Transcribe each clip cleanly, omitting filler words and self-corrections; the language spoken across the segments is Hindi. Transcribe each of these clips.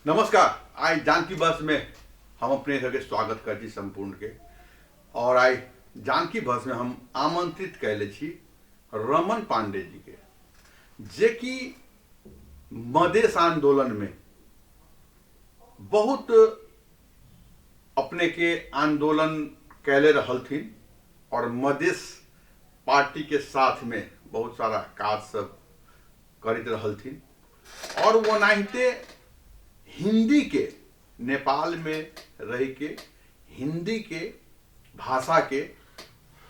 नमस्कार। आई जानकी बस में हम अपने सबके स्वागत करती संपूर्ण के। और आई जानकी बस में हम आमंत्रित कैले छी रमन पांडे जी के, जे कि मधेश आंदोलन में बहुत अपने के आंदोलन कैले रहलथिन और मधेश पार्टी के साथ में बहुत सारा काज सब करते रहलथिन। और वो नाहिते हिंदी के नेपाल में रह के हिंदी के भाषा के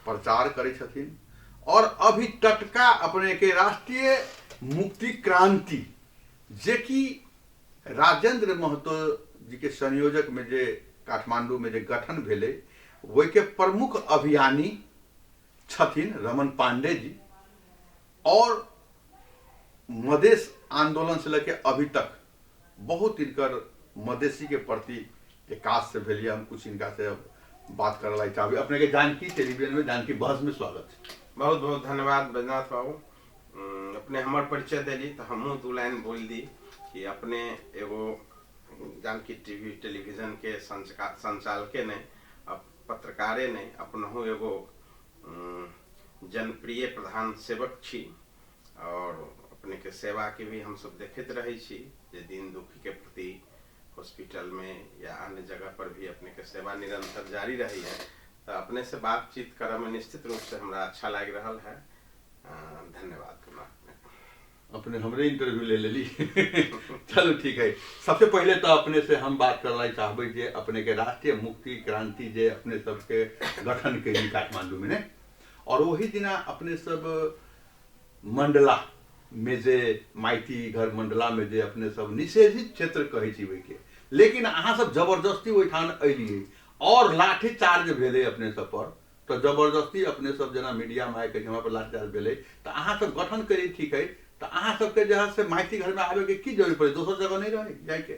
प्रचार करे छथिन। और अभी टटका अपने के राष्ट्रीय मुक्ति क्रांति, जे कि राजेंद्र महतो जी के संयोजक में जे काठमांडू में जे गठन भेले, वही के प्रमुख अभियानी छथिन रमन पांडे जी। और मधेश आंदोलन से लेके अभी तक बहुत इनकर मधेसी के प्रति एकाज से भेलिए। हम कुछ इनका से बात करला चाहबे। अपने के जानकी टेलीविजन में जानकी बहस में स्वागत है। बहुत बहुत धन्यवाद बैजनाथ बाबू। अपने हमार परिचय दिली तो हमू दू लाइन बोल दी कि अपने एगो जानकी टीवी टेलीविजन के संचालके ने पत्रकारे ने अपनहु एगो जनप्रिय प्रधान सेवक छी और अपने के सेवा के भी हम सब देखते रहे छी, जे दीन दुखी के प्रति हॉस्पिटल में या अन्य जगह पर भी अपने के सेवा निरंतर जारी रही है। तो अपने से बातचीत करे में निश्चित रूप से हमरा अच्छा लग रहा है। धन्यवाद। अपने हमरे इंटरव्यू ले लेली। चलो ठीक है। सबसे पहले तो अपने से हम बात करला चाहबे जे अपने के राष्ट्रीय मुक्ति क्रांति जे अपने सबके गठन कैली काठमांडू में ने, और वही दिना अपने सब मंडला में जे माइती घर मंडला में जे अपने सब निषेधित क्षेत्र कहे छी वही के, लेकिन अहाँ सब जबरदस्ती वही ठान अलिए और लाठी चार्ज भेले अपने सब पर। तो जबरदस्ती अपने सब जना मीडिया में आके हमरा पर लाठी चार्ज भेले तो अहाँ सब गठन करी, ठीक है। तो अहाँ सबके जहाँ से माइती घर में आवे के की जरूरत पड़े, दोसर जगह नहीं रहे जाए के।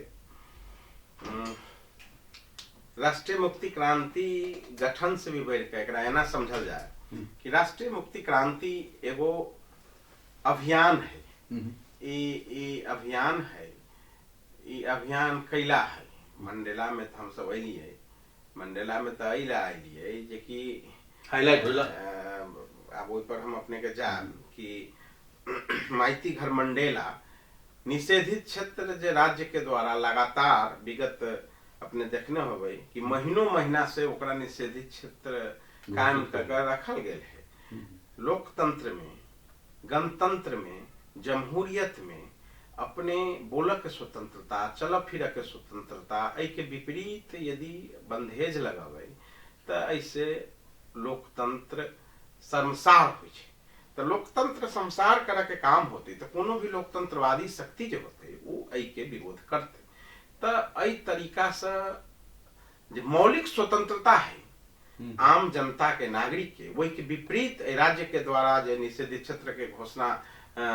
राष्ट्रीय मुक्ति क्रांति गठन से भी बढ़ के एकरा एना समझल जाए कि राष्ट्रीय मुक्ति क्रांति एगो अभियान है। ये अभियान है, ये अभियान कैला है। मंडेला में तो हम सब अलिए, मंडेला में तो अलिए जे कि हाईलाइट होला। अब ओइ पर हम अपने के जान कि माइती घर मंडेला निषेधित क्षेत्र जे राज्य के द्वारा लगातार विगत अपने देखने होबे कि महीनों महीना से ओकरा निषेधित क्षेत्र कायम करके रखल गेल है। लोकतंत्र में, गणतंत्र में, जमहूरियत में अपने बोलक के स्वतंत्रता, चल फिर के स्वतंत्रता, ऐ के विपरीत यदि बंधेज लगावे तो ऐसे लोकतंत्र शर्मसार हो। तो लोकतंत्र संसार करे के काम होते तो कोनो भी लोकतंत्रवादी शक्ति जो होते वो ऐ के विरोध करते। तो ऐ तरीका से जो मौलिक स्वतंत्रता है आम जनता के, नागरिक के, वही के विपरीत राज्य के द्वारा जो निषेधित क्षेत्र के घोषणा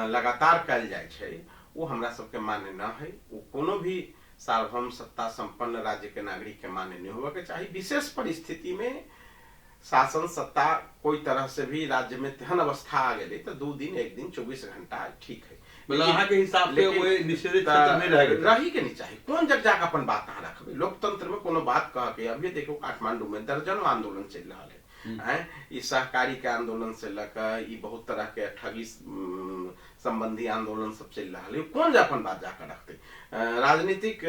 लगातार कल जाए छे, वो हमरा सबके मान्य न है। वो कोनो भी सार्वभौम सत्ता संपन्न राज्य के नागरिक के मान्य नहीं होगा के चाहिए। विशेष परिस्थिति में शासन सत्ता कोई तरह से भी राज्य में तेहन अवस्था आ गई तो 2 दिन 1 दिन 24 घंटा ठीक है, मतलब अहाँ के हिसाब से वो निषेधित क्षेत्र नहीं रही के नहीं चाहिए। कौन जग जाकर अपन बात कहाँ रखबे। लोकतंत्र में कोनो बात कह के अभी देखो काठमांडू में दर्जनों आंदोलन चल रहा है। ये सहकारी के आंदोलन से लेकर ये बहुत तरह के ठगी संबंधी आंदोलन सब चल रहा है। कौन जा अपन बात जाकर रखते, राजनीतिक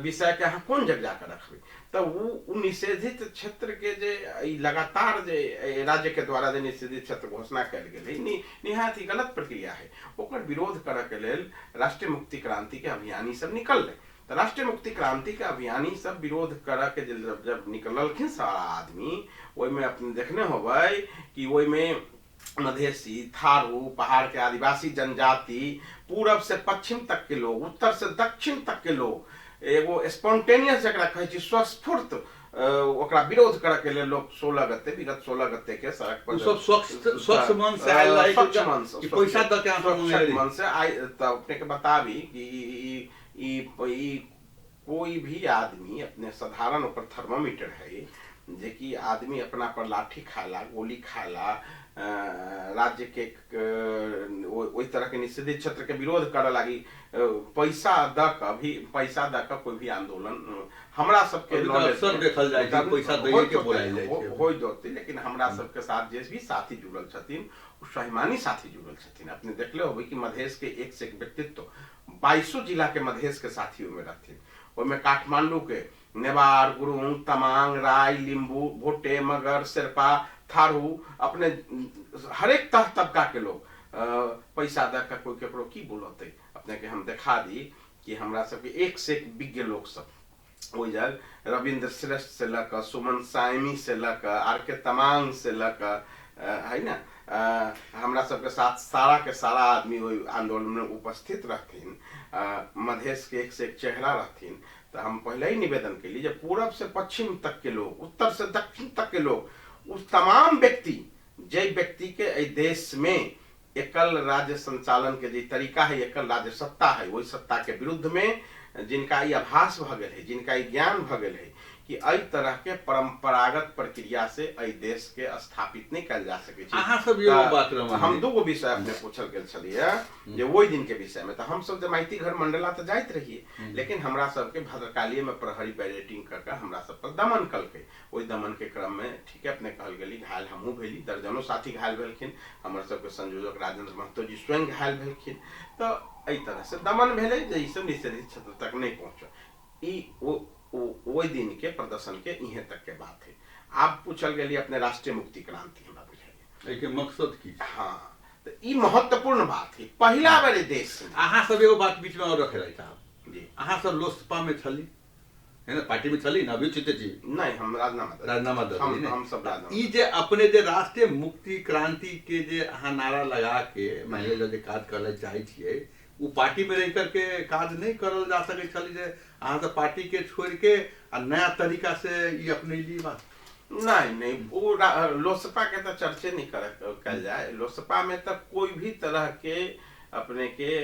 विषय के अहाँ कौन जग जाकर रखबे। तो वो निषेधित क्षेत्र के जे लगातार जे राज्य के द्वारा जे निषेधित क्षेत्र घोषणा कल गेल निहायत ही गलत प्रक्रिया है। ओकर विरोध करे के लेल राष्ट्रीय मुक्ति क्रांति के अभियानी सब निकल रहे। तो राष्ट्रीय मुक्ति क्रांति के अभियानी सब विरोध करे के जब निकललखिन सारा आदमी, ओइ में अपने देखने होबे कि ओइ में मधेसी, थारू, पहाड़ के आदिवासी जनजाति, पूरब से पश्चिम तक के लोग, उत्तर से दक्षिण तक के लोग एगो स्पॉन्टेनियस जकरा कहे छी स्वस्फूर्त ओकरा विरोध करे के लिए लोग 16 गते विगत 16 गते के सड़क पर सब स्वच्छ मन से आयल रहे कि पैसा द के स्वच्छ मन से आइ। त अपने के बताबी कि कोई भी आदमी अपने साधारण ऊपर थर्मामीटर है जे कि आदमी अपना पर लाठी खाला, गोली खाला, राज्य के ओई तरह के निषेधित क्षेत्र के विरोध करे लागी पैसा द के कोई भी आंदोलन हमरा सबके अक्सर देखल जाय छै पैसा दइए के बोलाइल जाय छै होय दोते, लेकिन हमरा सबके साथ जे भी साथी जुड़ल छथिन उ स्वाभिमानी साथी जुड़ल छथिन। अपने देखले होबै कि मधेश के एक से एक व्यक्तित्व 22 जिला के मधेश के साथियों में रहथिन। ओमे काठमांडू के नेवार, गुरुंग, तमांग, राय, लिंबू, भोटे, मगर, शेरपा, थारू, अपने हरेक तबका के लोग पैसा द के कोई केकरो की बोलते। अपने के हम दिखा दी कि हमरा सबके एक से एक विज्ञ लोग सब ओइ जग रविंद्र श्रेष्ठ से लक, सुमन सायमी से लक, आर के तमांग से लक, है ना, हमरा सबके साथ सारा के सारा आदमी ओइ आंदोलन में उपस्थित रहथिन। मधेश के एक से एक चेहरा रहथिन। तो हम पहले ही निवेदन के लिए जब पूरब से पश्चिम तक के लोग, उत्तर से दक्षिण तक के लोग, उस तमाम व्यक्ति जे व्यक्ति के देश में एकल राज्य संचालन के जे तरीका है, एकल राज्य सत्ता है, वही सत्ता के विरुद्ध में जिनका ये आभास भ गेल है, जिनका ये ज्ञान भ गेल है कि एहि तरह के परंपरागत प्रक्रिया से एहि देश के स्थापित नहीं कल जा सके। अहाँ सब ये बात हम दूगो विषय अपने पूछल गेल छलिए जे वही दिन के विषय में। तो हम सब जब माइती घर मंडला तो जाइत रहिए, लेकिन हमरा सबके भद्रकाली में प्रहरी बैरेटिंग करके हमरा सब पर दमन कलके। ओहि दमन के क्रम में ठीक है अपने कहल गेली घायल हमहू भेली, दर्जनों साथी घायल भेलखिन, हमर सबके संयोजक राजेंद्र महतो जी स्वयं घायल भेलखिन। तो एहि तरह से दमन भेले जे ई सब निषेधित क्षेत्र तक नहीं पहुंचल। ई वो दिन के प्रदर्शन के इहे तक के बात है। आप पूछल गेली अपने राष्ट्रीय मुक्ति क्रांति हमरा बुझाइए एके मकसद की। हाँ, तो ई महत्वपूर्ण बात है। पहला बेर देश में अहाँ सब एगो बात बीच में और रखे रही साहब जी, अहाँ सब लोसपा में छली है ना, पार्टी में छली ना, अभी चिते जी नहीं हम राजनामा दल हम सब राजनामा ई जे अपने जे राष्ट्रीय मुक्ति क्रांति के जे अहाँ नारा लगा के मान लो जे काज करे चाहे छिए, वो पार्टी में रह करके काज नहीं करल जा सके छली जे अहाँ सब पार्टी के छोड़ के आ नया तरीका से ये अपने लिए बात नहीं वो लोसपा के तो चर्चे नहीं कल जाए। लोसपा में तो कोई भी तरह के अपने के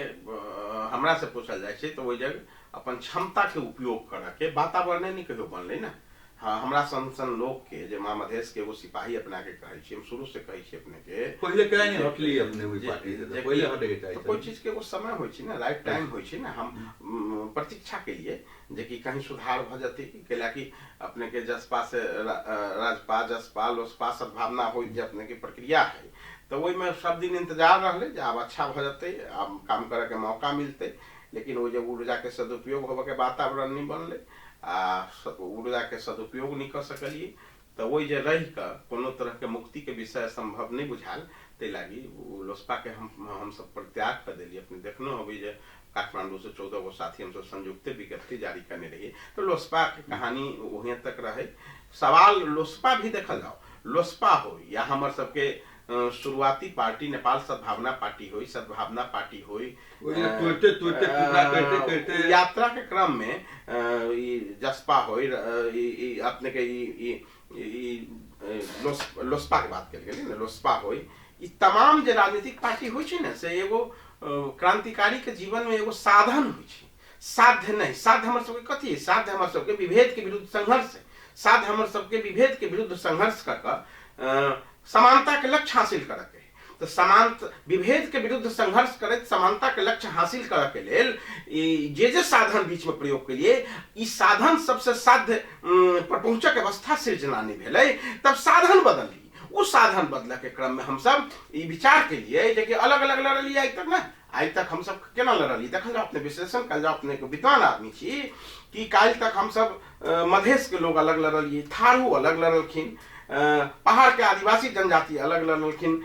हमरा से पूछल जाए तो वही जगह अपन क्षमता के उपयोग कर के वातावरण नहीं कहियो बनले ना। हाँ, हमरा सन लोग के जे मां मधेश के वो सिपाही अपना के कहै छी, हम शुरू से कहै छी अपने के पहले कहीं नहीं हटली अपने हुई पार्टी से पहले हटे के चाहिए। कोई चीज के वो समय होय छी ना, राइट टाइम होय छी ना। हम प्रतीक्षा के लिए जे कि कहीं सुधार भ जते केला कि अपने के जसपा से राजपा, जसपा, लोसपा सद्भावना होय जे अपने के प्रक्रिया है। तो वही में सब दिन इंतजार रहले जे अब अच्छा भ जते, अब काम करे के मौका मिलते, लेकिन वो जब ऊर्जा के सदुपयोग होबे के वातावरण नहीं बनले, ऊर्जा के सदुपयोग नहीं कर सकलिए। तो वही जे रह कर कोनो तरह के मुक्ति के विषय संभव नहीं बुझाल, ते लागी लोसपा के हम सब परित्याग कर दिलिए। अपने देखनो होगी जे काठमांडू से 14 गो साथी हम सब संयुक्त विज्ञप्ति जारी करने रहिए। तो लोसपा की कहानी वहीं तक रहे। सवाल लोसपा भी देखल जाओ, लोसपा हो या हमर सबके शुरुआती पार्टी नेपाल सद्भावना पार्टी हुई, सद्भावना पार्टी हुई, यात्रा के क्रम में जसपा हुई, अपने के लोसपा के बात कर ना, लोसपा हुई, तमाम जो राजनीतिक पार्टी हुई छे ना से एगो क्रांतिकारी के जीवन में एगो साधन हुई छे, साध्य नहीं। साध्य हमर सबके कथी है? साध्य हमर सबके विभेद के विरुद्ध संघर्ष है। साध्य हमर सबके विभेद के विरुद्ध संघर्ष कर समानता के लक्ष्य हासिल करके। तो समानता विभेद के विरुद्ध संघर्ष करे, समानता के लक्ष्य हासिल करे के लेल जे साधन बीच में प्रयोग के लिए ई साधन सबसे साध्य पर पहुंचक अवस्था सृजना नहीं भेले, तब साधन बदली। उस साधन बदले के क्रम में हम सब विचार के लिए देखिए अलग अलग लड़लिए। आज तक ना, आज तक हम सब केना लड़लिए देखल जाओ, अपने विश्लेषण कल जाओ, अपने को विद्वान आदमी छी कि काल तक हम सब मधेश के लोग अलग लड़लिए, थारू अलग लड़लखिन, पहाड़ के आदिवासी जनजाति अलग लड़लखिन,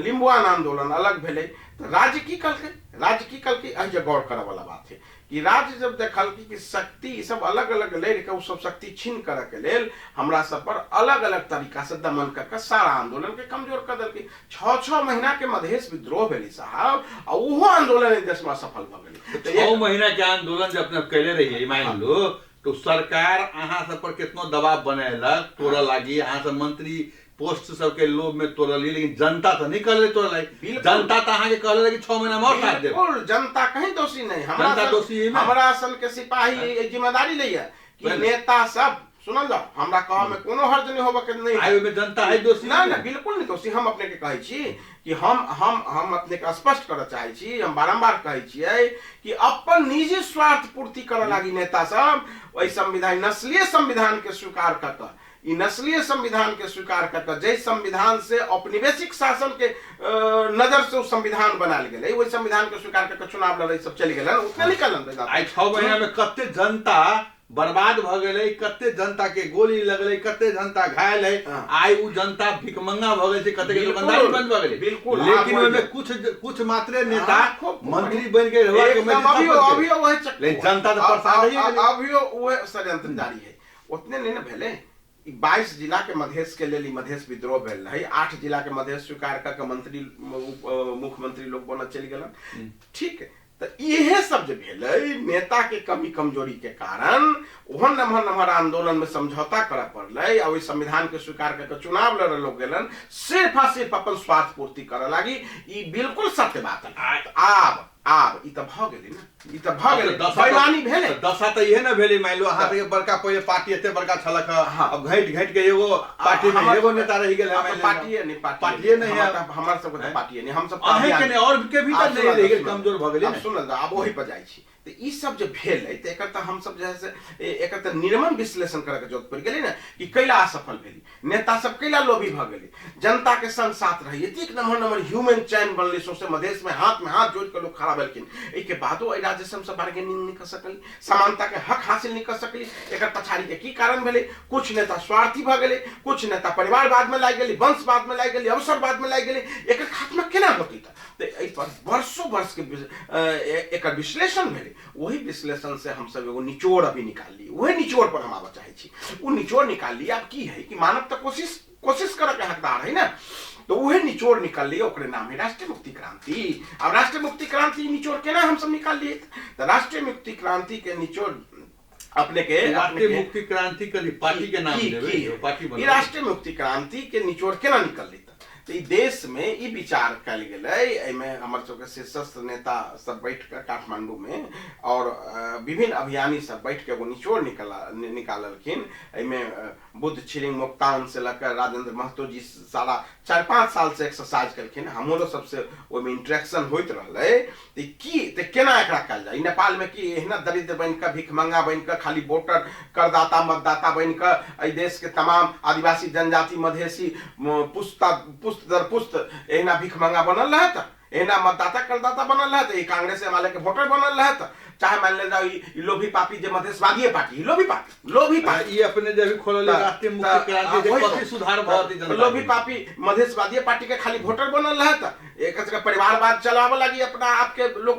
लिम्बुआन आंदोलन अलग भेले। तो राज्य की कल के गौर करे वाला बात है कि राज्य जब देखल कि शक्ति सब अलग अलग लड़ के सब शक्ति छीन करे के लेल हमरा सब पर अलग अलग तरीका से दमन करके सारा आंदोलन के कमजोर कर देलकै। 6 महीना के मधेश विद्रोह भेली साहब, और वो आंदोलन देश में सफल भ गेलै। 6 महीना के आंदोलन जब अपने कैले रहिए मान लो, तो सरकार अहाँ सब पर कितना दबाव बनाएलक तोड़ा लागी, अहाँ सब मंत्री पोस्ट सबके लोभ में तोड़लिए, लेकिन जनता तो नहीं कहले तोड़ा लागी। जनता तो अहाँ के कहले कि 6 महीना में और काट देब। बिल्कुल जनता कहीं दोषी नहीं, जनता दोषी है। हमरा असल के सिपाही जिम्मेदारी लिया कि नेता सब सुनल जाओ हमरा कहा में कोनो हर्ज नहीं होबे के नहीं आयो में जनता है दोषी ना ना बिल्कुल नहीं दोषी हम अपने के कहै छी कि हम अपने के स्पष्ट करऽ चाहै छी हम बारंबार कहै छियै कि अपन निजी स्वार्थ पूर्ति करऽ लागी नेता सब ओइ संविधान नस्लीय संविधान के स्वीकार करता ई नस्लीय संविधान के स्वीकार करके जै संविधान से औपनिवेशिक शासन के नजर से उस संविधान बनाल गेलै ओइ संविधान के स्वीकार करके चुनाव लड़ै सब चलि गेलै उतना निकलन आई 6 महीना में कते जनता बर्बाद भ गेलै कते जनता के गोली लगलै कते जनता घायल है आई उ जनता भिकमंगा भ गेलै कते के दुकानदारी बंद भ गेलै बिल्कुल लेकिन ओमे कुछ मात्रे नेता मंत्री बन के रहा के अभी वही लेकिन जनता तो परेशान है अभी वही षड्यंत्र जारी है उतने नहीं न भेले 22 जिला के मधेश के लिए मधेश विद्रोह भेल है 8 जिला के मधेश स्वीकार करके मंत्री मुख्यमंत्री लोग बनल चल गेलन ठीक है तो यह सब जो भेलै नेता के कमी कमजोरी के कारण ओहन नमहर आंदोलन में समझौता करे पड़लै और संविधान के स्वीकार करके चुनाव लड़े लोग गेलन सिर्फ आ सिर्फ अपन स्वार्थ पूर्ति करे लागी ई बिल्कुल सत्य बात है आब ई त भ गेलै न ई त भ गेलै बेईमानी भेलै दशा त इहे न भेलै मान लो अहाँ के बड़का पहिले पार्टी एते बड़का छलक अब घट के एगो पार्टी में एगो नेता रह गेल है पार्टी नहीं है हमर सब के पार्टी नहीं हम सब अहे के नहीं और के भीतर नहीं रह गेल कमजोर भ गेलै सुन अब वही पर जाइ छी तो ई सब जो भेल है तो एकर त हम सब जैसे एकर त निर्मम विश्लेषण करे के जरूरत पड़ गेलै न कि कैला असफल भेली नेता सब कैला लोभी भ गेलै जनता के संग साथ रही एक नंबर ह्यूमन चैन बनले सोसे मधेश में हाथ जोड़ के लोग खड़ा भेलखिन ए के बादो ए राज्य से हम सब बार्गेनिंग नहीं कर सकली समानता के हक हासिल नहीं कर सकली एकर पछाड़ी के की कारण भेलै कुछ नेता स्वार्थी भ गेलै कुछ नेता परिवारवाद में लाग गेलै वंशवाद में लाग गेलै अवसरवाद में लाग गेलै एकर खात्मा केना होतै त ए पर वर्षों वर्ष के एकर विश्लेषण भेलै वही विश्लेषण से हम सब एगो निचोड़ अभी निकाल ली वही निचोड़ पर हम आबे चाहे छी वो निचोड़ निकाल ली अब की है कि मानव तो कोशिश करे के हकदार है ना तो वही निचोड़ निकाल लिए ओकरे नाम है राष्ट्रीय मुक्ति क्रांति अब राष्ट्रीय मुक्ति क्रांति निचोड़ केना हम सब निकाल लिए तो राष्ट्रीय मुक्ति क्रांति के निचोड़ अपने के राष्ट्रीय मुक्ति क्रांति के पार्टी के नाम देबे पार्टी बना राष्ट्रीय मुक्ति क्रांति के निचोड़ केना निकल ली तो देश में ई विचार कल गेलै हमर सबके शीर्षस्थ नेता सब बैठ कर काठमांडू में और विभिन्न अभियानी सब बैठ के एगो निचोड़ निकाललखिन बुद्ध छिरिंग मुक्तान से लेकर राजेंद्र महतो जी सारा 4-5 साल से एक्सरसाइज करखिन हमरो सबसे ओमे इंटरेक्शन होइत रहलै त केना एकरा कल जाय नेपाल में की एहना दरिद्र बन के भिखमंगा बन के खाली वोटर करदाता मतदाता बन के ए देश के तमाम आदिवासी जनजाति मधेसी पुस्त दर पुस्त एहना भिखमंगा बनल रहे त एहना मतदाता करदाता बनल रहे त कांग्रेस एमाले के वोटर बनल रहे त चाहे मान ले जाओ लोभी पापी जे मधेशवादी पार्टी लोभी पापी ये अपने जब खोलले राष्ट्रीय मुक्ति क्रांति जे कथि सुधार भती जनता लोभी पापी मधेशवादी पार्टी के खाली वोटर बनल रहे त एक का परिवारवाद चलावे लगी अपना आपके लोग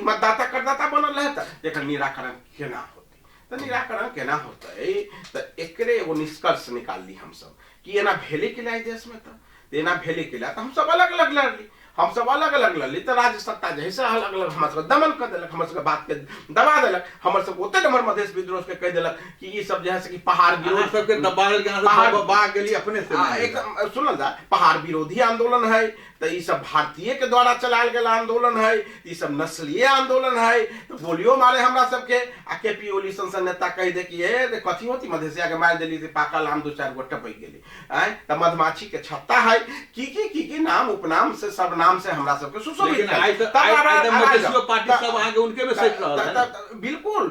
मतदाता करदाता बनल रहे त एकर निराकरण केना होतै त निराकरण केना होतै त एकरे एगो निष्कर्ष निकाल ली हम सब कि एना भेले के लिए देश में त एना भेले के लिए त हम सब अलग अलग लड़ली हम सब अलग अलग लड़ली तो राज्य सत्ता जैसे अलग अलग हम सब दमन कर देलक हम सब बात के दबा देलक हम सब ओते नंबर मधेश विद्रोह के कह देलक कि ई सब जैसे कि पहाड़ विरोध सब के दबाल के सब बाग गेली अपने से एकदम सुनल जा पहाड़ विरोधी आंदोलन है तो ई सब भारतीय के द्वारा चलायल गेल आंदोलन है ई सब नस्लीय आंदोलन है तो गोलियो मारे हमरा सब के आ केपी ओली संसद नेता कह दे कि ए कथि होती मधेसिया के मार देली से पाकल आम 2-4 गो टपक गेली त मधमाछी के छत्ता है की नाम उपनाम से सब नाम से हमरा सब के सुशोभित मधेसियो पार्टी सब आगे उनके में सेट रहल है बिल्कुल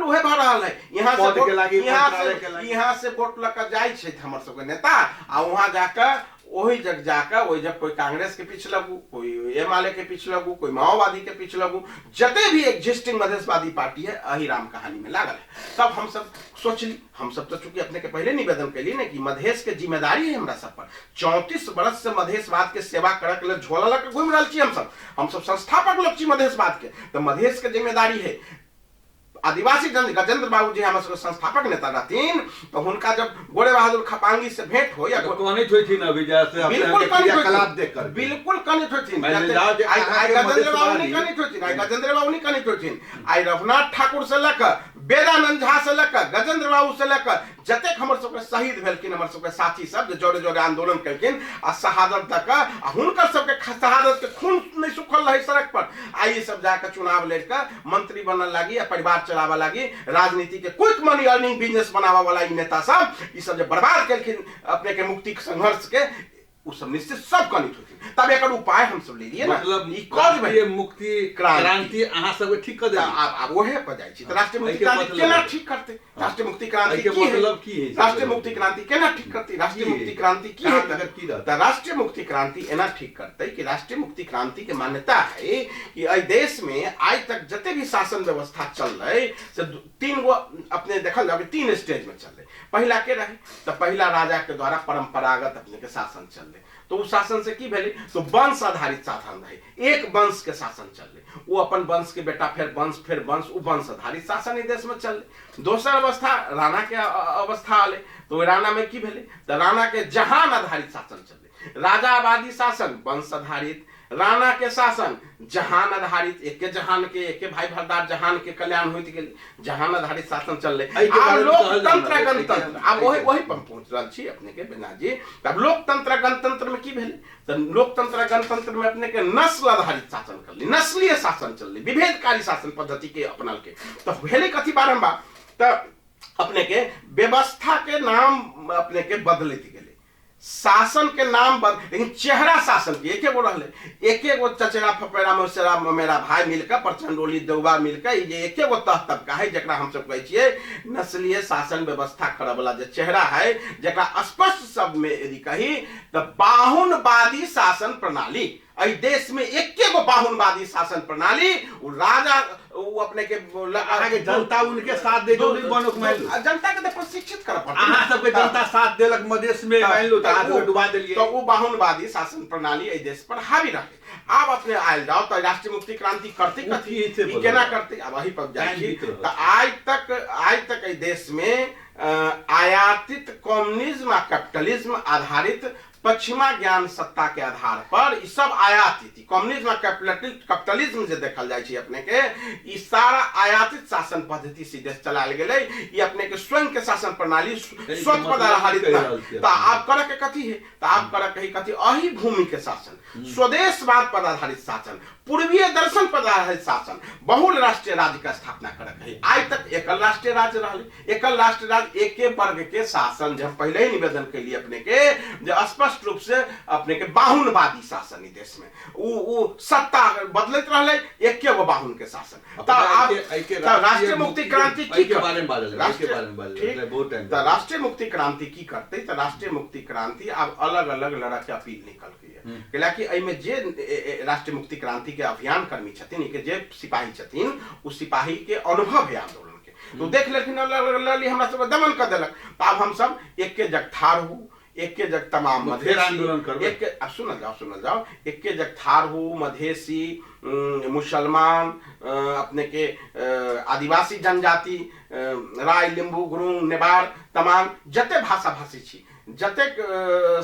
उहे भ रहल है यहां से वोट लक जाय छै हमर सब के नेता आ वहां जाकर वही जग जाकर वही जब कोई कांग्रेस के पीछे लगू कोई एमआलए के पीछे लगू कोई माओवादी के पीछे लगू जते भी एग्जिस्टिंग मधेशवादी पार्टी है अहिराम कहानी में लागल है तब हम सब सोचली हम सब तो चूंकि अपने के पहले निवेदन कैली ना कि मधेश के जिम्मेदारी है हमरा सब पर 34 वर्ष से मधेशवाद के सेवा करे के लिए झोला लग घूम रहल छी हम सब संस्थापक लोग छी मधेशवाद के तो मधेश के जिम्मेदारी है आदिवासी गजेंद्र बाबू जी हम संस्थापक नेता रहतीन तो उनका जब गोरे बहादुर खपांगी से भेंट हो या कनित होई थी ना विजय से बिल्कुल क्रियाकलाप देखकर बिल्कुल कनित होई थी गजेंद्र बाबू नहीं कनित होई थी आई रघुनाथ ठाकुर से लेकर वेदानंद झा से लेकर गजेंद्र बाबू से लेकर जतेक हमर सबके शहीद भेलखिन, हमर सबके साथी सब जे जोरे जोरे आंदोलन केलखिन आ शहादत तक आ हुनकर सबके शहादत के खून नहीं सुखल रहे सड़क पर, आई सब जाकर चुनाव लड़ कर मंत्री बनने लगी आ परिवार चलावा लगी, राजनीति के क्विक मनी अर्निंग बिजनेस बनावा वाला ई नेता सब ई सब जे बर्बाद केलखिन अपने के मुक्ति संघर्ष के, उ सब निश्चित सब कनित होती। तब एक उपाय हम सब ले लिए ना, मतलब ई कॉज में मुक्ति क्रांति अहाँ सब ठीक कर दे। अब ओहे पर जाइ छी त राष्ट्रीय मुक्ति क्रांति केना ठीक करते? राष्ट्रीय मुक्ति क्रांति की मतलब की है? राष्ट्रीय मुक्ति क्रांति केना ठीक करते? राष्ट्रीय मुक्ति क्रांति की है? त राष्ट्रीय मुक्ति क्रांति एना ठीक करते कि राष्ट्रीय मुक्ति क्रांति के मान्यता है कि अइ देश में आज तक जते भी शासन व्यवस्था चल रहे से 3 गो अपने देखल जाबे 3 स्टेज में चल रहे। पहला के रहे त पहला राजा के द्वारा परंपरागत अपने के शासन चल रहे, तो उस शासन से की भेले तो वंश आधारित शासन रहे, एक वंश के शासन चल रहे, वो अपन वंश के बेटा फिर वंश उ वंश आधारित शासन देश में चल रहे। दोसर अवस्था राणा के अवस्था आले, तो राणा में की भेले तो राणा के जहान आधारित शासन चल रहे, राजावादी शासन वंश आधारित, राणा के शासन जहान आधारित, एक जहान के एक भाई भरदार जहान के कल्याण होइत गेल, जहान आधारित शासन चल रहे। अब लोकतंत्र गणतंत्र अब वही पर पहुंच रहा छी अपने के बिना जी। तब लोकतंत्र गणतंत्र में की भेले तो लोकतंत्र गणतंत्र में अपने के नस्ल आधारित शासन कर ली, नस्लीय शासन चल रही, विभेदकारी शासन पद्धति के अपनाल के, तो भेले कथी बारंबार तो अपने के व्यवस्था के नाम अपने के बदलते गेले, शासन के नाम लेकिन चेहरा शासन के एक गो चचेरा फपेरा मौसेरा मेरा भाई मिलकर प्रचंडोली देवबा मिलकर ये एक गो तह तबका है जरा हम सब कहे नस्लीय शासन व्यवस्था करे वाला जो चेहरा है, जरा स्पष्ट शब्द में यदि कही तो बाहुनवादी शासन प्रणाली। अइ देश में एक गो बाहुनवादी शासन प्रणाली, राजा वो अपने के जनता उनके साथ दे जो जनता के प्रशिक्षित कर अहाँ सबके जनता साथ देलक मधेश में मान लो तो डुबा देलिए, तो वो बाहुनवादी शासन प्रणाली ए देश पर हावी रहे। अब अपने आयल जाओ तो राष्ट्रीय मुक्ति क्रांति करते कथी केना करते, अब वही पर जाइए तो आज तक ए देश में आयातित कम्युनिज्म और कैपिटलिज्म आधारित पश्चिमा ज्ञान सत्ता के आधार पर ई सब आयातित कम्युनिज्म और कैपिटलिज्म जे देखल जाय छै अपने के ई सारा आयातित शासन पद्धति से देश चलायल गेलै। ई अपने के स्वयं के शासन प्रणाली स्वच्छ पद आधारित त आप करे के कथी है त आप करे के कथी अही भूमि के शासन, स्वदेशवाद पर आधारित शासन, पूर्वीय दर्शन पर आधारित शासन, बहुल राष्ट्रीय राज्य का स्थापना करे है। आज तक एकल राष्ट्रीय राज्य रहले, एकल राष्ट्रीय राज्य एके वर्ग के शासन जब पहले ही निवेदन के लिए अपने के जो स्पष्ट रूप से अपने के बाहुनवादी शासन देश में उ सत्ता बदलत रहले, एके गो बाहुन के शासन। त आप राष्ट्रीय मुक्ति क्रांति की के बारे में बात राष्ट्रीय मुक्ति क्रांति की करते त राष्ट्रीय मुक्ति क्रांति अब अलग अलग लड़ा के अपील निकल गई है कि एमे जे राष्ट्रीय मुक्ति क्रांति के अभियान कर्मी छथिन के जे सिपाही छथिन उस सिपाही के अनुभव है आंदोलन के, तो देख लेकिन हमरा सब दमन कर देलक। अब हम सब एक के जग ठाड़ हूँ, एक के जग तमाम मधेसी एक के सुनल जाओ एक के जग ठाड़ हूँ, मधेसी मुसलमान अपने के आदिवासी जनजाति राय लिंबू गुरुंग नेवार तमाम जते भाषा भाषी छी जतेक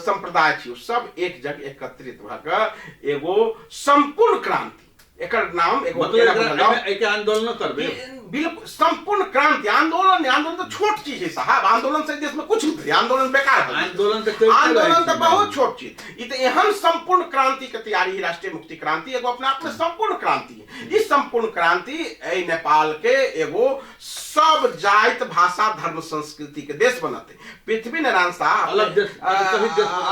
संप्रदाय छी सब एक जग एकत्रित भऽ एगो संपूर्ण क्रांति एकर नाम एगो मतलब आंदोलन करबे बिल्कुल संपूर्ण क्रांति आंदोलन तो छोट चीज है साहब, आंदोलन से देश में कुछ नहीं, आंदोलन बेकार है, आंदोलन तो बहुत छोट चीज। तो एहन संपूर्ण क्रांति के तैयारी है राष्ट्रीय मुक्ति क्रांति एगो अपने आप में संपूर्ण क्रांति है। इस संपूर्ण क्रांति नेपाल के एगो सब जाति भाषा धर्म संस्कृति के देश बनते, पृथ्वी नारायण शाह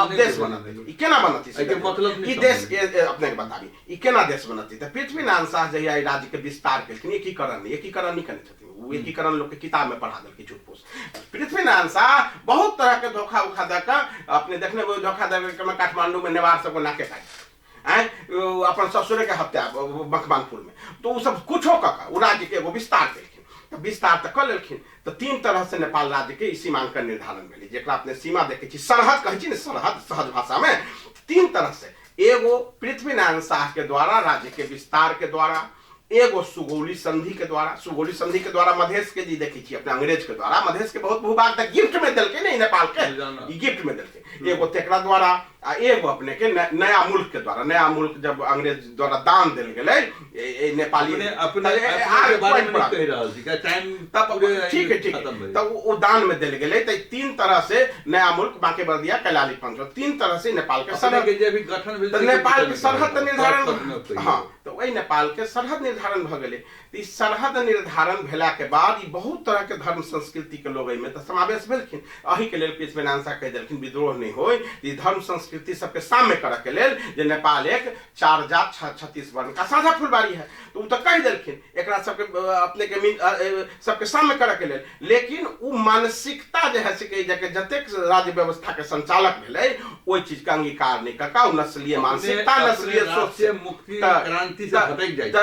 देश बनते केना बनते मतलब ई देश अपने बताबी ई केना देश बनते। पृथ्वी नारायण शाह जहिया राज्य के विस्तार केलखिन एकीकरण नहीं करने छथिन, वो एकीकरण लोग के किताब में पढ़ा देलखिन झूठ फूस। पृथ्वी नारायण शाह बहुत तरह के धोखा उखा देकर अपने देखने को धोखा देकर में काठमांडू में नेवार सबको नाके काट अपन ससुरे के हत्या मकवानपुर में, तो वो सब कुछ हो वो राज्य के एगो विस्तार केलखिन, तो विस्तार तो कर लेलखिन। तो 3 तरह से नेपाल राज्य के सीमांकन निर्धारण भेलै, जेकरा अपने सीमा देखे छी सरहद कहै छी ने, सरहद सहज भाषा में 3 तरह से, एगो पृथ्वी नारायण शाह के द्वारा राज्य के विस्तार के द्वारा, एगो सुगौली संधि के द्वारा मधेश के जी देखी छी अपने अंग्रेज के द्वारा मधेश के बहुत भूभाग तक गिफ्ट में दिलके नहीं नेपाल के गिफ्ट में दिलके, एगो तेकरा द्वारा आ एगो अपने के नया मुल्क के द्वारा, नया मुल्क जब अंग्रेज द्वारा दान दिल गेलै नेपाली अपने के बारे में कह रहल छी, टाइम तब ठीक है तब वो दान में दिल गेलै। त तीन तरह से नया मुल्क बांके बर्दिया कैलाली पंच तीन तरह से नेपाल के सरहद के जे भी गठन भेल, नेपाल के सरहद निर्धारण, हाँ तो वही नेपाल के सरहद निर्धारण भ गेलै। ई सरहद निर्धारण भेला के बाद ई बहुत तरह के धर्म संस्कृति के लोग में तो समावेश भेलखिन। अही के लेल पीस बेनांसा कह देलखिन विद्रोह नहीं होय, ई धर्म संस्कृति सबके सामने करऽ के लेल जे नेपाल एक 4 जात 36 वर्ण का साझा फुलबाड़ी है, तो उ तो कह देलखिन एकरा सबके अपने के सबके सामने करऽ के लेल। लेकिन उ मानसिकता जे है से के जतेक राज्य व्यवस्था के संचालक भेलै ओई चीज के अंगीकार नहीं करका, नस्लीय मानसिकता, नस्लीय सोच से मुक्ति क्रांति से भटक जाइ छै।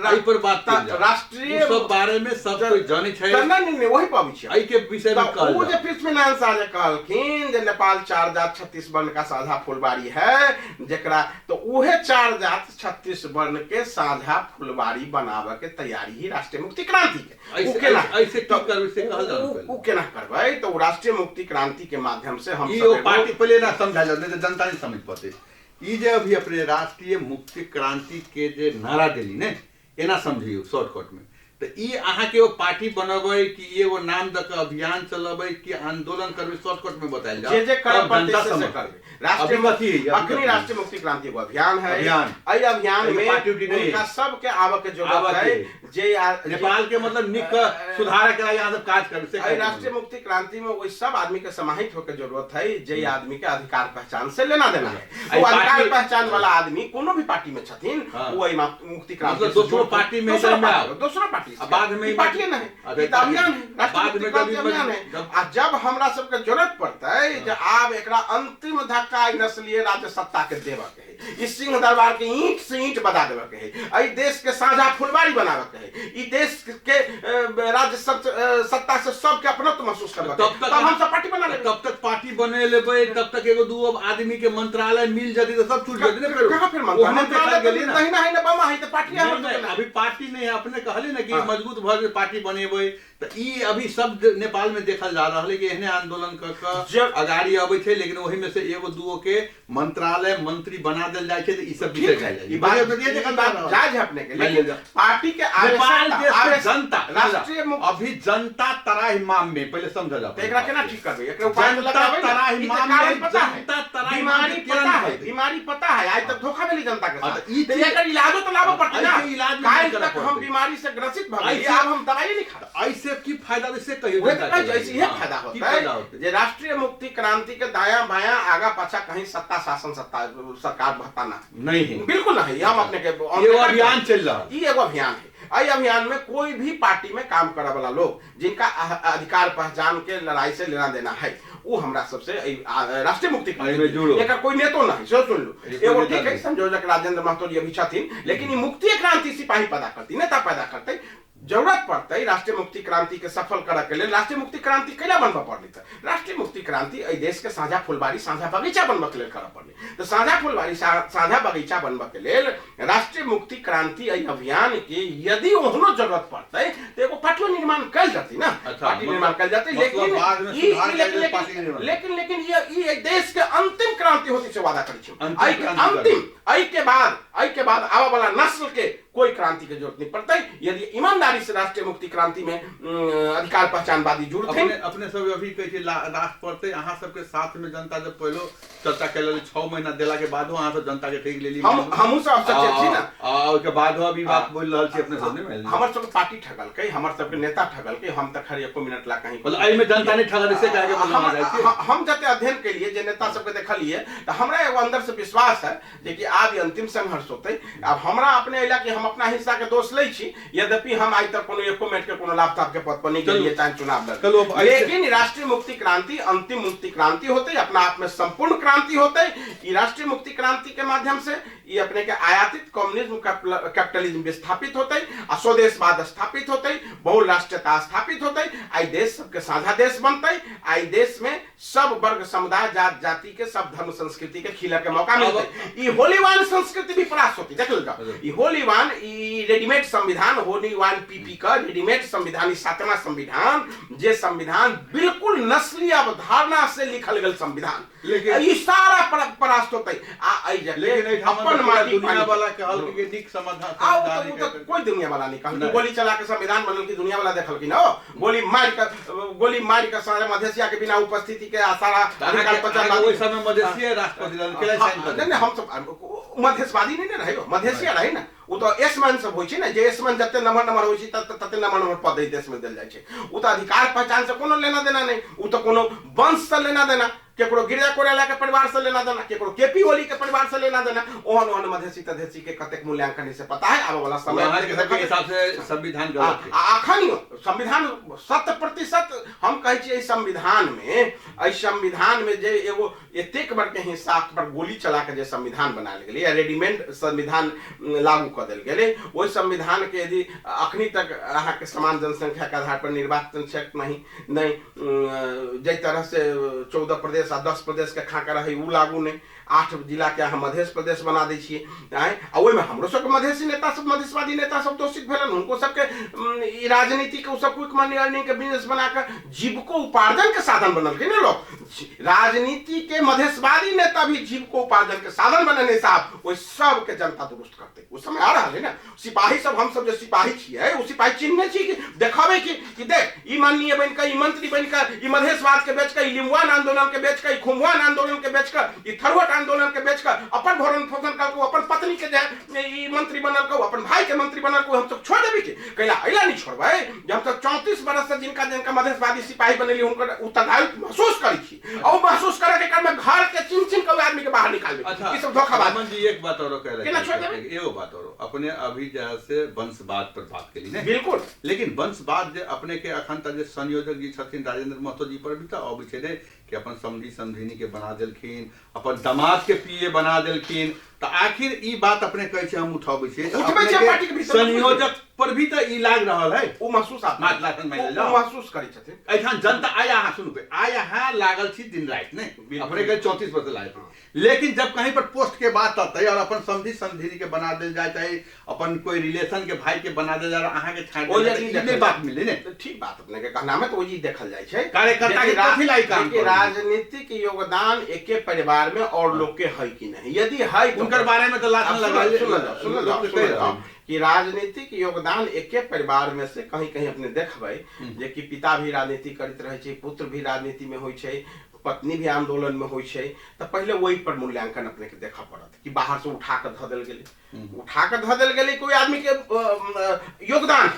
एहि पर बात राष्ट्रीय सब बारे में सब कोई जानै छै, नहीं वही पाबै छै। एहि के विषय में कहल वो जे पृथ्वीनारायण शाह जे कहलखिन जे नेपाल 4 जात 36 वर्ण का साझा फुलबाड़ी है जेकरा, तो उहे 4 जात 36 वर्ण के साझा फुलबाड़ी बनावे के तैयारी ही राष्ट्रीय मुक्ति क्रांति के। ऐसे की करबै से कहल जान, उ केना करबै? तो राष्ट्रीय मुक्ति क्रांति के माध्यम से हम सब पार्टी पहले ना समझा जात, नहीं जनता नहीं समझ पाते। ई जे अभी अपने राष्ट्रीय मुक्ति क्रांति के जे नारा देली ने, एना समझियो शॉर्टकट में, तो ई अहाँ के वो पार्टी बनबै कि एगो नाम द के अभियान चलबै कि आंदोलन करबै, शॉर्टकट में बताइल जाओ जे करब जनता से करबै। राष्ट्रीय अखनी राष्ट्रीय मुक्ति क्रांति एगो अभियान है, एई अभियान में उनका सब के आवे के जरूरत है जे नेपाल के मतलब निक सुधार के लिए सब काज करबै से। एई राष्ट्रीय मुक्ति क्रांति में वो सब आदमी के समाहित होकर जरूरत है जे आदमी के अधिकार पहचान से लेना देना है। वो अधिकार पहचान वाला आदमी कोनो भी पार्टी में छथिन, वो एई मुक्ति क्रांति दूसरो पार्टी में दूसरो पार्टी बाद में पार्टी नहीं, अभियान है, राष्ट्रीय अभियान है। आ जब हमरा सबके जरूरत पड़तै जे आब एकरा अंतिम धक्का नस्लीय राज्य सत्ता के देवा के है, इस सिंह दरबार के ईंट से ईंट बना देवा के है, आई देश के साझा फुलबाड़ी बनावे के है, ई देश के राज्य सत्ता से सबके अपनत्व महसूस करवा, तब हम सब पार्टी बना लेबै। तब तक पार्टी बने लेबै, तब तक एगो दू आदमी के मंत्रालय मिल जदी तो सब छूट जदी ने। कहां फिर मंत्रालय गेली ना, नहीं ना बमा है तो पार्टी है, अभी पार्टी नहीं है। अपने कहले ना कि मजबूत भर पार्टी बनेबै, तो ई अभी सब नेपाल में देखल जा रहा है कि एहने आंदोलन क अगाड़ी आबै छै, लेकिन वही में से एगो दूगो के मंत्रालय मंत्री बना देल जाय छै, तो ई सब बिगड़ जाय छै। ई बात ये देखल जायज है अपने के, लेकिन पार्टी के नेपाल के जनता राष्ट्रीय अभी जनता तराई माम में पहले समझ जाओ, एकरा केना ठीक करबै? एकरा उपाय लगाबै, तराई माम में जनता तराई बीमारी पता है, बीमारी पता है, आज तक धोखा मिली जनता के साथ, ई एकर इलाजो तो लाभ पड़तै ना। काल तक हम बीमारी से ग्रसित भ गेली, अब हम दवाई नहीं खा, ऐसे की फायदा वैसे कहियो जैसे ये फायदा होता है जे राष्ट्रीय मुक्ति क्रांति के दायां बायां आगा पाछा कहीं सत्ता शासन सत्ता सरकार भत्ता ना नहीं है, बिल्कुल नहीं। हम अपने के ये अभियान चल रहा है, ये एगो अभियान है। आई अभियान में कोई भी पार्टी में काम करे वाला लोग जिनका अधिकार पहचान के लड़ाई से लेना देना है, वो हमरा सबसे राष्ट्रीय मुक्ति एकर कोई नेतो नहीं। सुन लो, एगो ठीक है संयोजक राजेंद्र महतो जी अभी छथिन, लेकिन ये मुक्ति क्रांति सिपाही पैदा करती, नेता पैदा करते। जरूरत पड़ते राष्ट्रीय मुक्ति क्रांति के सफल करे के लिए राष्ट्रीय मुक्ति क्रांति कैला बनबा पड़ली, राष्ट्रीय मुक्ति क्रांति एहि देश के साझा फुलबाड़ी साझा बगीचा बनबा के लिए करे पड़ली। तो साझा फुलबाड़ी साझा बगीचा बनबा के लिए राष्ट्रीय मुक्ति क्रांति एहि अभियान के यदि ओहनो जरूरत पड़ते तो एगो पार्टी निर्माण कल जाती ना, पार्टी निर्माण कल जाती। लेकिन ये देश के अंतिम क्रांति होती से वादा करी छी, अंतिम आई के बाद आवा वाला नस्ल के कोई क्रांति के जरूरत नहीं पड़ता यदि ईमानदारी से राष्ट्रीय मुक्ति क्रांति में अधिकार पहचानवादी जुड़ते। अपने सब अभी कहे छै राष्ट्र पड़ते, अहाँ सबके साथ में जनता जब पहलो चर्चा कैल 6 महीना देला के बादो अहाँ सब जनता के ठीक लेली, हमहु सब सचेत छी ना, आ के बादो अभी बात बोल रहल छी अपने सब ने। हमर सब पार्टी ठगल के, हमर सब के नेता ठगल के, हम त खरी 1 मिनट ला कहीं मतलब एई में जनता ने ठगल से कहे के बोलना जाय छै। हम जते अध्ययन के लिए जे नेता सब के देखलिए त हमरा एगो अंदर से विश्वास है जे कि आज अंतिम संघर्ष होतै। अब हमरा अपने इला के हम अपना हिस्सा के दोष लै छी, यद्यपि हम आज तक कोनो 1 मिनट के कोनो लाभ के पद पर नहीं गेलिए चाहे चुनाव लड़, लेकिन राष्ट्रीय मुक्ति क्रांति अंतिम मुक्ति क्रांति होते, अपना आप में संपूर्ण क्रांति होते। राष्ट्रीय मुक्ति क्रांति के माध्यम से ये अपने के आयातित कम्युनिज्म कैपिटलिज्म विस्थापित होते आ स्वदेशवाद स्थापित होते, बहु राष्ट्रीयता स्थापित होते, आई देश सबके साझा देश बनते, आई देश में सब वर्ग समुदाय जात जाति के सब धर्म संस्कृति के खिले के मौका मिलते। ई होलीवान संस्कृति भी परास्त होती, देख लो ई होलीवान, ई रेडीमेड संविधान, होलीवान पीपी का रेडीमेड संविधान, ई 7वां संविधान, जे संविधान बिल्कुल नस्ली अवधारणा से लिखल गल संविधान, लेकिन ई सारा परास्त होते। लेकिन अपन माटी दुनिया वाला कहल के निक समाधान कोई दुनिया वाला नहीं कहल, गोली चला के संविधान बनल की दुनिया वाला देखल की ना, गोली मार के सारे मधेसिया के बिना उपस्थिति के सारा अधिकार पचा ओइ समय मधेसिया राष्ट्रपति रहल केला साइन कर। नहीं हम सब मधेसवादी नहीं रहे हो, मधेसिया रहे ना, वो तो एसमन सब होई छै ना, जे एसमन जते नंबर होई छै तते नंबर पद देश में देल जाय छै। उ तो अधिकार पहचान से कोनो लेना देना नहीं, उ तो कोनो वंश से लेना देना, केकरो गिरजा कोरेला के परिवार से लेना देना, केकरो केपी ओली के परिवार से लेना देना, ओहन ओहन मधेसी तधेसी के कतेक मूल्यांकन से पता है। आबे वाला समय के हिसाब से संविधान गलत है, अखन संविधान 100% हम कहै छी। संविधान में जे एगो एतेक बड़ के हिस्सा पर गोली चला के जे संविधान बनायल गेलै या रेडीमेड संविधान लागू कर देल गेलै, ओहि संविधान के यदि अखनी तक अहाँ के समान जनसंख्या के आधार पर निर्वाचन क्षेत्र नहीं जै तरह से 14 प्रदेश आ 10 प्रदेश के खाका रहे उ लागू नहीं, 8 जिला के अहाँ मध्य प्रदेश बना दै छियै, आ ओहिमे हमरो सबके मधेसी नेता सब मधेशवादी नेता सब दोषित भेलन, हुनको सबके राजनीति के सब क्विक मनी अर्निंग के बिजनेस बना के जीविको उपार्जन के साधन बनल के लोग, राजनीति के मधेशवादी नेता भी जीविको उपार्जन के साधन बनने साहब, ओहि सब के जनता दुरुस्त करते। उस समय आ रहा है ना, सिपाही सब हम सब जो सिपाही छियै, उ सिपाही चिन्हने छी कि देखावे कि देख ई माननीय बन के, ई मंत्री बन के, ई मधेशवाद के बेच के, ई लिम्बुआन आंदोलन के बेच के, ई खुम्बुआन आंदोलन के बेच के, ई थरवट आंदोलन के बेच कर अपन भरण पोषण कर अपन पत्नी के ई मंत्री बनल को, अपन भाई के मंत्री बनल को हम सब छोड़ देबी के कैला ऐला नहीं छोड़बै। हम सब 34 बरस से जिनका मधेशवादी सिपाही बनेली हुनकर उत्तरदायित्व महसूस करी छी, और महसूस करे के क्रम में घर के चिन के आदमी के बाहर निकाल देबी। अच्छा, ई सब धोखाबाज। मन जी एक बात और कह रहे हैं, एगो बात और अपने अभी जैसे वंशवाद पर बात के लिए बिल्कुल, लेकिन वंशवाद जे अपने के अखन तक जे संयोजक जी छथिन राजेंद्र महतो जी पर भी तो अब छै ने कि अपन समधी समधिनी के बना देलखिन, अपन दामाद के पीए बना देलखिन, तो आखिर ई बात अपने कहै छै हम उठाबै छियै संयोजक पर भी तो ई लाग रहल है, ओ महसूस महसूस करै छथिन। एखन जनता आया अहाँ सुनबै, आया अहाँ लागल छी दिन रात ने अपने के 34 वर्ष लायक, लेकिन जब कहीं पर पोस्ट के बात आते और अपन समधी समधिनी के बना देल जाए चाहे अपन कोई रिलेशन के भाई के बना देल जाए अहाँ के छाड़ देल बात मिले ने, ठीक बात अपने के कहना में तो वही देखल जाय छै। कार्यकर्ता के कथि लाई काम के राजनीतिक योगदान एके परिवार में और लोग के है कि नहीं, यदि है उनकर बारे में तो लाखन लगाइए सुन कि राजनीतिक योगदान एके परिवार में से कहीं कहीं अपने देखबै जे कि पिता भी राजनीति करैत रहे छै, पुत्र भी राजनीति में होय छै, पत्नी भी आंदोलन में होय छै, तो पहले वही पर मूल्यांकन अपने के देखा पड़त कि बाहर से उठा कर धऽ देल गेलै कोई आदमी के योगदान,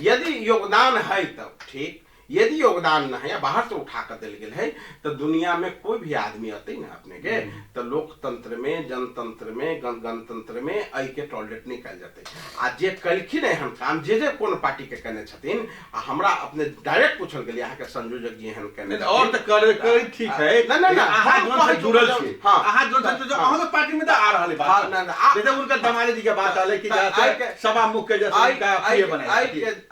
यदि योगदान है तब ठीक, यदि योगदान न है बाहर से उठा कर दिल गेल है तो दुनिया में कोई भी आदमी आते ना अपने के तो लोकतंत्र में, जनतंत्र में, गणतंत्र में आई के टॉलरेट नहीं कल जाते। आ जे कलखिन एहन काम जे कोन पार्टी के कहने छथिन, आ हमरा अपने डायरेक्ट पूछल गेल अहाँ के संयोजक जी एहन कहने और त कर ठीक है ना अहाँ जोन से जुड़ल छी, हां अहाँ जोन से जो अहाँ के पार्टी में तो आ रहल बात जैसे उनका दमाले जी के बात आले कि सभा मुख के जैसे उनका प्रिय बनाए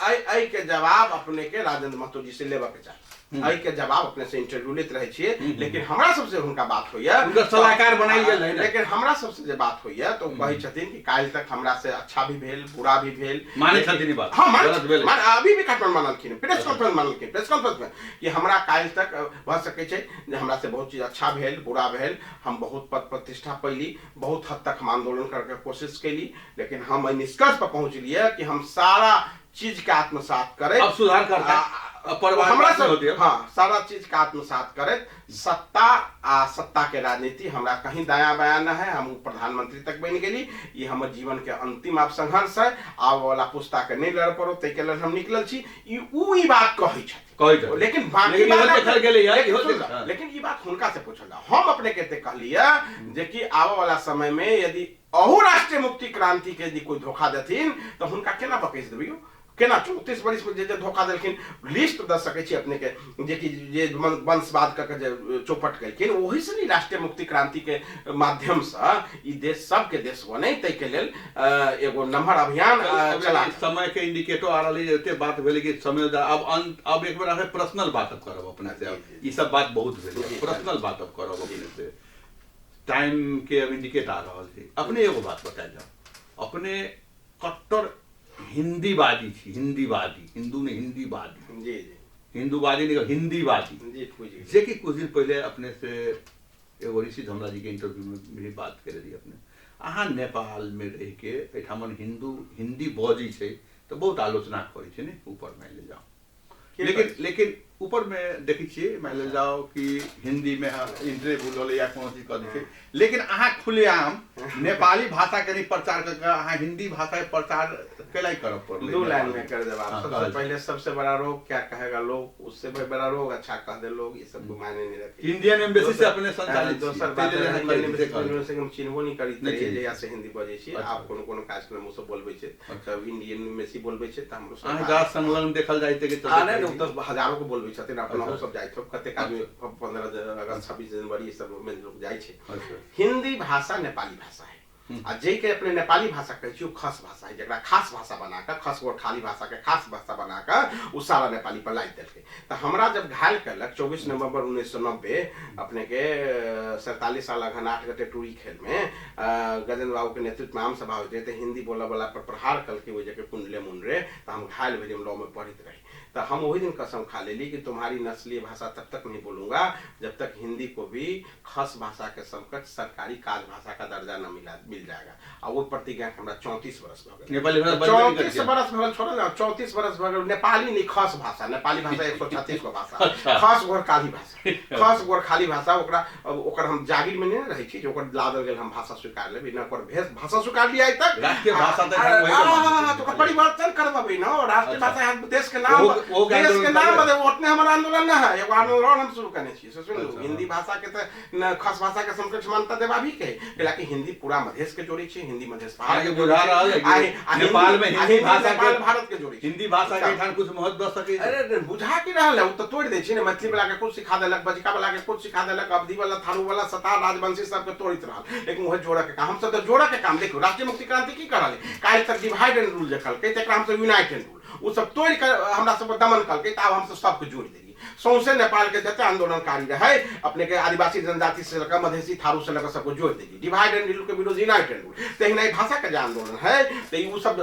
आई के जवाब अपने के राजेंद्र महतो से लेबा के चाही, आई के जवाब अपने से इंटरव्यू लेते रहे छिए, लेकिन हमरा सबसे हुनका बात होइया उनका सलाहकार बनाई गेल है, लेकिन हमरा सबसे जे बात होइया तो कहै छथिन कि काल तक हमरा से अच्छा भी भेल बुरा भी भेल, माने छथिन बात हां गलत भेल, अभी भी काटन मानलखिन, प्रेस कॉन्फ्रेंस में कि हमरा काल तक भ सकै छै जे हमरा से बहुत चीज अच्छा भेल बुरा भेल, हम बहुत पद प्रतिष्ठा पैली, बहुत हद तक हम आंदोलन करके कोशिश कैली, लेकिन हम निष्कर्ष पर पहुंचलिए कि हम सारा चीज के आत्मसात करे, अब सुधार करता हमरा सब हाँ सारा चीज का आत्मसात करे, सत्ता के राजनीति हमरा कहीं दाया बाया न है, हम प्रधानमंत्री तक बन गेली, ये हमर जीवन के अंतिम आप संघर्ष है, आब वाला पुस्ता के नहीं लड़ पड़ो तै के लेल हम निकलल छी, ई बात कहै छथि, लेकिन बाकी बात देखल गेलै है, लेकिन ई बात हुनका से पूछल हम अपने कहते कहलिए जे कि आबे वाला समय में यदि अहू राष्ट्रीय मुक्ति क्रांति के यदि कोई धोखा देथिन तो हुनका केना बकैस देबियो, केना 34 वर्ष में जे धोखा देलखिन लिस्ट द सकै छी अपने के जे कि जे वंशवाद के जे चौपट केलखिन ओही से राष्ट्रीय मुक्ति क्रांति के माध्यम से ई देश सबके देश बने तै के लेल एगो नम्हर अभियान चला। समय के इंडिकेटर आ रहल है, एते बात भेले कि समय अब एक बार पर्सनल बात अब करब अपने से, ई सब बात बहुत भेले पर्सनल बात अब करब अपने से, टाइम के अब इंडिकेट आ रहल है। अपने एगो बात बताए जाओ, अपने कट्टर हिंदीवादी छी, हिंदीवादी, हिंदू ने हिंदीवादी, जी जी हिंदूवादी नहीं हिंदीवादी जी, जे कि कुछ दिन पहले अपने से एगो ऋषि धमला जी के इंटरव्यू में भी बात करे रही अपने, अहाँ नेपाल में रह के एठामन हिंदी बजी छै तो बहुत आलोचना करै छै ने ऊपर मान ले जाओ, लेकिन ऊपर में देखी छे मान ले जाओ कि हिंदी में इंटरव्यू बोले या कोनो चीज कर दै, लेकिन अहाँ खुलेआम नेपाली भाषा के प्रचार करके अहाँ हिंदी भाषा के प्रचार कैला करब पड़ले। 2 लाइन में कर देब आप। सबसे पहले सबसे बड़ा रोग क्या कहेगा लोग, उससे भी बड़ा रोग अच्छा कह दे लोग, ये सब को मायने नहीं रखे। इंडियन एम्बेसी से अपने संचालित दोसर बात इंडियन एम्बेसी हम चिन्हबो नहीं करी छै जे या से हिंदी बजै छी, आप कोनो कोनो कार्यक्रम से बोलबै छै सब इंडियन एम्बेसी बोलबै छै त हमरो सब अहाँ संलग्न देखल जाय छै कि नहीं नहीं तो हजारों को बोलबै छथिन, अपना सब जाय छै कते आदमी 15 अगस्त 26 जनवरी सब में लोग जाय छै। हिंदी भाषा नेपाली भाषा है आ जे के अपने नेपाली भाषा कहै छी खस भाषा है, जकरा खास भाषा बनाकर खस गोर्खाली भाषा के खास भाषा बनाकर उ सारा नेपाली पर लाइ देलकै। त हमरा जब घायल करलक 24 नवंबर 1990 अपने के 47 साल अघन 8 गते टूरी खेल में गजेंद्र बाबू के नेतृत्व में आम सभा होते थे, हिंदी बोला वाला पर प्रहार करके वो जगह कुंडले मुंडरे तो हम घायल भेजे लॉ में पढ़ित रहे। तो हम वही दिन कसम खा ले ली कि तुम्हारी नस्लीय भाषा तब तक नहीं बोलूंगा जब तक हिंदी को भी खस भाषा के समकक्ष सरकारी काज भाषा का दर्जा न मिल जाएगा। और वो प्रतिज्ञा हमरा 34 वर्ष हो गए, 34 वर्ष भगल छोड़ ना 34 वर्ष भगल। नेपाली नहीं खस भाषा, नेपाली भाषा 136 गो भाषा, खस गोर्खाली भाषा, खस गोर्खाली भाषा ओकर हम जागीर में नहीं रही छी, ओकर लादल गेल हम भाषा स्वीकार लेबे न, ओकर भेष भाषा स्वीकार लिया तक राष्ट्रीय भाषा तक तो परिवर्तन करबे न। राष्ट्रीय भाषा देश के नाम बदे ओतने हमारा आंदोलन न है, एगो आंदोलन हम शुरू करने छी। सुन लो हिंदी भाषा के त खस भाषा के समकक्ष मान्यता देबा भी के, हालांकि हिंदी पूरा मधेश के जोड़ी छी, हिंदी मधेश पहाड़ के बुझा रहल है नेपाल में हिंदी भाषा के भारत के जोड़ी, हिंदी भाषा के ठान कुछ महत्व द सके। अरे बुझा की रहल है, उ त तोड़ दे छी ने, मैथिली वाला के कुछ सिखा देलक, बजिका वाला के कुछ सिखा देलक, अवधी वाला, थारू वाला, सतार, राजवंशी सब के तोड़ित रहल, लेकिन वह जोड़ा के काम हम सब तो जोड़ा के काम। देखो राष्ट्रीय मुक्ति क्रांति की करल काल तक डिवाइड एंड रूल देखल के, तकरा हम सब यूनाइट एंड रूल उ सब तोड़ के हमरा सब दमन कल के, तब हम सब सबके जोड़ देली। सौंसे नेपाल के जते आंदोलनकारी रहे अपने के आदिवासी जनजाति से लेकर मधेसी थारू से लेकर सबको जोड़ देगी, डिवाइड एंड रूल के विरोध यूनाइट एंड रूल। तहिना नहीं भाषा का जो आंदोलन है तो वो सब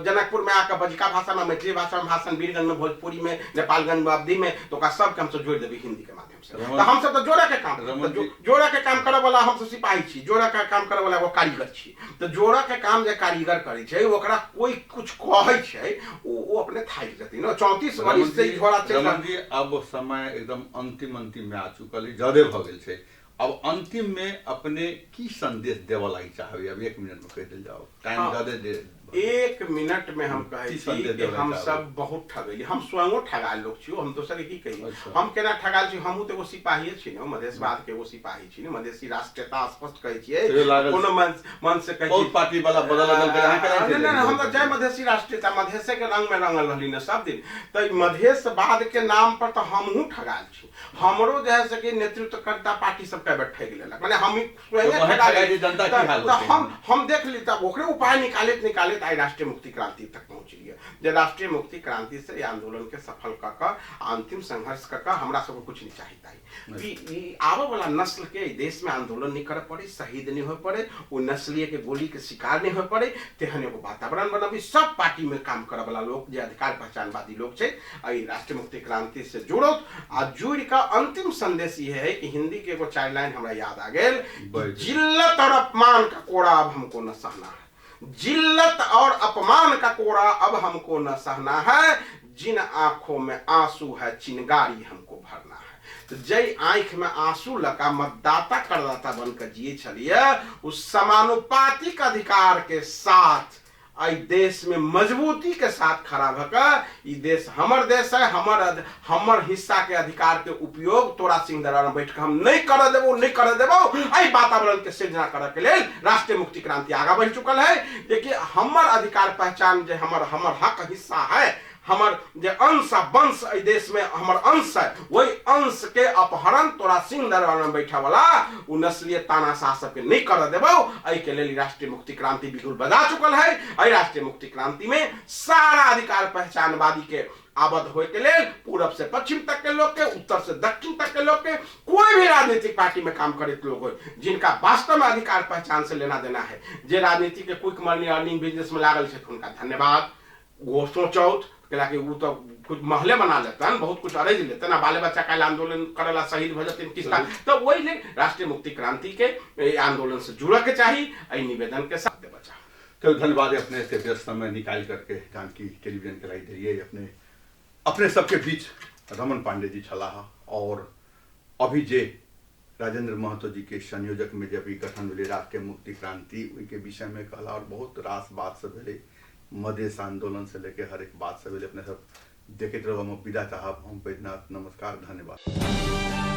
जनकपुर में आकर बजिका भाषा में, मैथिली भाषा में भाषण, वीरगंज में, भोजपुरी में, नेपालगंज में, अवधि में, तो का सब हम सब जोड़ देवी हिंदी के माध्यम से। तो हम सब तो जोड़ा के काम, जोड़ा के काम करे वाला हम सब सिपाही छी, जोड़ा के काम करे वाला वो कारीगर छी। तो जोड़ा के काम जे कारीगर करे छै ओकरा कोई कुछ कहै छै वो अपने थाक जति न। 34 वर्ष से झोड़ा चल अब समय एकदम अंतिम में आ चुकल है, ज्यादा भ गेल छै। अब अंतिम में अपने की संदेश देव लगी चाहबे? अब 1 मिनट में कह दिल जाओ, टाइम ज्यादा दे 1 मिनट में हम कहे छी कि हम सब बहुत ठगेली, हम स्वयं ठगाल लोग छी, हम दोसर की कही हम केना ठगाल छी। हमहू तो एगो सिपाही छी न, मधेशवाद के एगो सिपाही छी न, मधेसी राष्ट्रीयता स्पष्ट कहे छियै, कोनो मन से कहे छी पार्टी वाला बदल बदल के अहाँ करे नहीं हम तो जय मधेसी राष्ट्रीयता मधेसे के रंग में रंगल रहली न सब दिन। तो मधेशवाद के नाम पर तो हमहू ठगाल छी, हमरो जैसे कि नेतृत्वकर्ता पार्टी सब के बैठे गेलक, माने हम स्वयं ठगाल जनता की हाल हम देख ली, तब ओकरे उपाय निकाले आई राष्ट्रीय मुक्ति क्रांति तक पहुंच लिया। जब राष्ट्रीय मुक्ति क्रांति से आंदोलन के सफल कर अंतिम संघर्ष कर हमरा सब कुछ नहीं चाहिए। आवे वाला नस्ल के देश में आंदोलन नहीं करे पड़े, शहीद नहीं हो पड़े, वो नस्लीय के गोली के शिकार नहीं हो पड़े, तेहन एगो वातावरण बनाबी। सब पार्टी में काम करे वाला लोग जो अधिकार पहचानवादी लोग छे राष्ट्रीय मुक्ति क्रांति से जुड़ो आ जुड़ का अंतिम संदेश ये है कि हिंदी के एगो चाइल्ड लाइन हमरा याद आ गेल, जिल्लत और अपमान का कोड़ा अब हमको न सहना है, जिल्लत और अपमान का कोड़ा अब हमको न सहना है, जिन आंखों में आंसू है चिनगारी हमको भरना है। तो जय आंख में आंसू लगा मतदाता करदाता बनकर जिए चलिए उस समानुपातिक अधिकार के साथ आई देश में मजबूती के साथ खड़ा भकर ई देश हमर देश है, हमर हिस्सा के अधिकार के उपयोग तोरा सिंह दरबार में बैठ के हम नहीं कर देबो आई वातावरण के सृजना करे के लिए राष्ट्रीय मुक्ति क्रांति आगा बढ़ चुकल है। देखिए हमर अधिकार पहचान जो हमर हक हिस्सा है, हमर जे अंश वंश देश में हमर अंश है, वही अंश के अपहरण तोरा सिंह दरबार में बैठा वाला उ नस्लीय तानाशाह सबके नहीं कर देबो। आई के लिए राष्ट्रीय मुक्ति क्रांति बिल्कुल बजा चुकल है। आई राष्ट्रीय मुक्ति क्रांति में सारा अधिकार पहचानवादी के आबद्ध होए के लिए पूरब से पश्चिम तक के लोग के, उत्तर से दक्षिण तक के लोग के, कोई भी राजनीतिक पार्टी में काम करे लोग हो जिनका वास्तव में अधिकार पहचान से लेना देना है, जे राजनीति के क्विक मनी अर्निंग बिजनेस में लागल है उनका धन्यवाद। वो सोचौत कि वो तो कुछ महले बना लेते हैं, बहुत कुछ अरेज लेते हैं, बाले बच्चा का आंदोलन करेला शहीद हो जाते किसका, तो वही ले राष्ट्रीय मुक्ति क्रांति के आंदोलन से जुड़ा के चाहिए निवेदन के साथ बचा। चलो धन्यवाद अपने से व्यस्त समय निकाल करके जानकी टेलीविजन के लाई दिए अपने सबके बीच रमन पांडे जी छलाहा और अभी जे राजेंद्र महतो जी के संयोजक में जब गठन मिले राष्ट्रीय मुक्ति क्रांति के विषय में कहला और बहुत रास बात सब भेले, मधेश आंदोलन से लेके हर एक बात सब अपने सब देखे रहो। हम विदा चाहब। हम बैद्यनाथ, नमस्कार, धन्यवाद।